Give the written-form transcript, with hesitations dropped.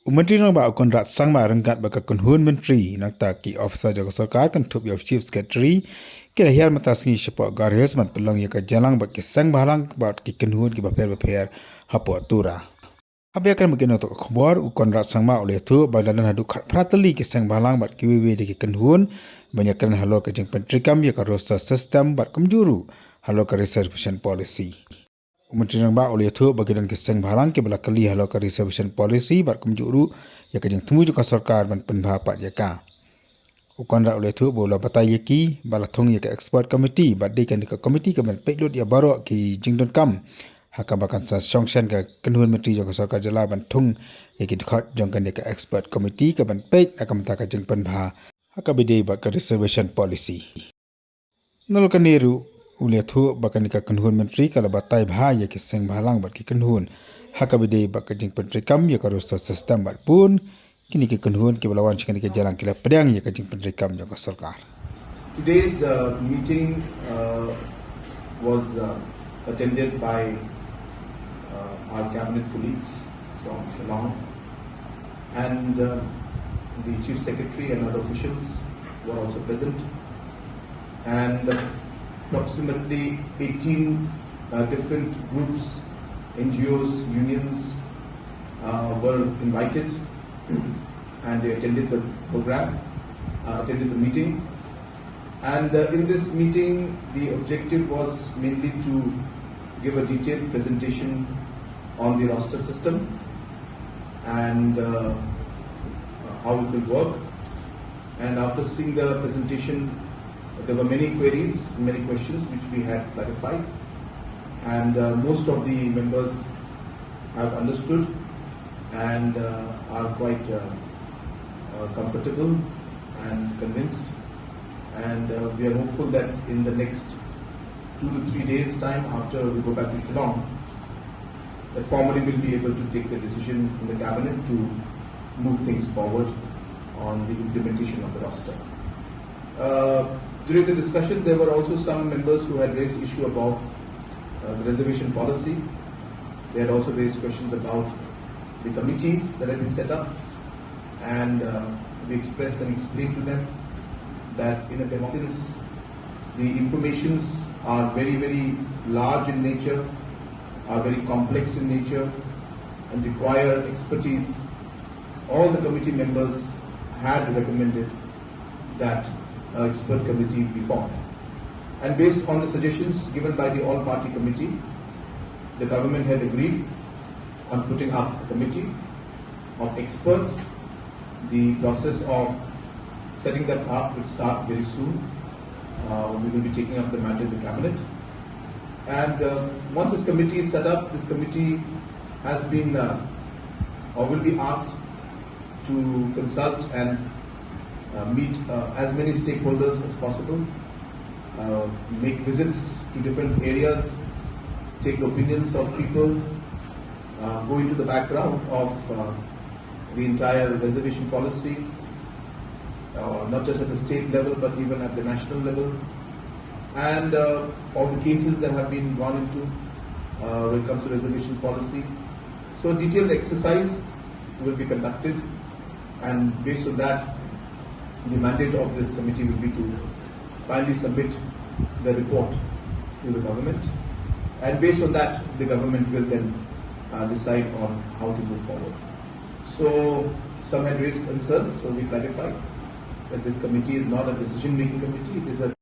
Menteri nang ba kon rat sang ma rangkat ba kon hun menteri nang ta ki officer jaga sarkar kan thup of chief secretary ke hiar mata singi sipo Garo Hills man pelong ya ka jalang ba ki sang balang ba ki kon hun ki ba fer hapo tura. Habia kan mungkin untuk khobor kon rat sang ma oleh tu ba dan hadu prateli ki sang balang ba ki we de ki kon hun banyak kan halor ka jeng pentrikam ya ka roster system ba kumjuru halor ka reservation policy. Menteri nang ba oleh tu bagian keseng balang ke bala kali halor ka reservation policy bar kumjuru ya ka jeng temu ka sarkar ban penbapat ya ka. Ukon ra oleh tu bola batai yaki bala thung ya ka expert committee ba de kan ka committee ka ban peklot ya baro ki jingdon kam haka bakan sa shen ka kenhun menteri ka sarkar jala ban thung ya ki Dkhot jong kan ka expert committee ka ban pek akam ta ka jeng penbha haka bide ba ka reservation policy. Nol kaniru ulia thu bakan ka kenhun menteri kala batai bha ya ki seng balang bat ki kenhun haka bide ba ka jeng pentri kam ya ka roster system bat pun kini ki kenhun ki balawan chikan ki jalan kila pedang ya ka jeng pentri kam jong sarkar. Today's meeting was attended by our cabinet colleagues from Shillong, and the chief secretary and other officials were also present, and approximately 18 different groups, NGOs, unions were invited and they attended the program, attended the meeting. And in this meeting, the objective was mainly to give a detailed presentation on the roster system and how it will work. And after seeing the presentation, there were many queries, many questions which we had clarified, and most of the members have understood and are quite comfortable and convinced, and we are hopeful that in the next 2 to 3 days time after we go back to Shillong, that formally we'll be able to take the decision in the cabinet to move things forward on the implementation of the roster. During the discussion, there were also some members who had raised issue about the reservation policy. They had also raised questions about the committees that have been set up, and we expressed and explained to them that in a sense the informations are very, very large in nature, are very complex in nature, and require expertise. All the committee members had recommended that expert committee be formed. And based on the suggestions given by the all-party committee, the government had agreed on putting up a committee of experts. The process of setting that up will start very soon. We will be taking up the matter in the cabinet. And once this committee is set up, this committee has been or will be asked to consult and meet as many stakeholders as possible, make visits to different areas, take the opinions of people, go into the background of the entire reservation policy, not just at the state level but even at the national level, and all the cases that have been gone into when it comes to reservation policy. So a detailed exercise will be conducted, and based on that, the mandate of this committee will be to finally submit the report to the government, and based on that the government will then decide on how to move forward. So some had raised concerns, so we clarified that this committee is not a decision-making committee, it is a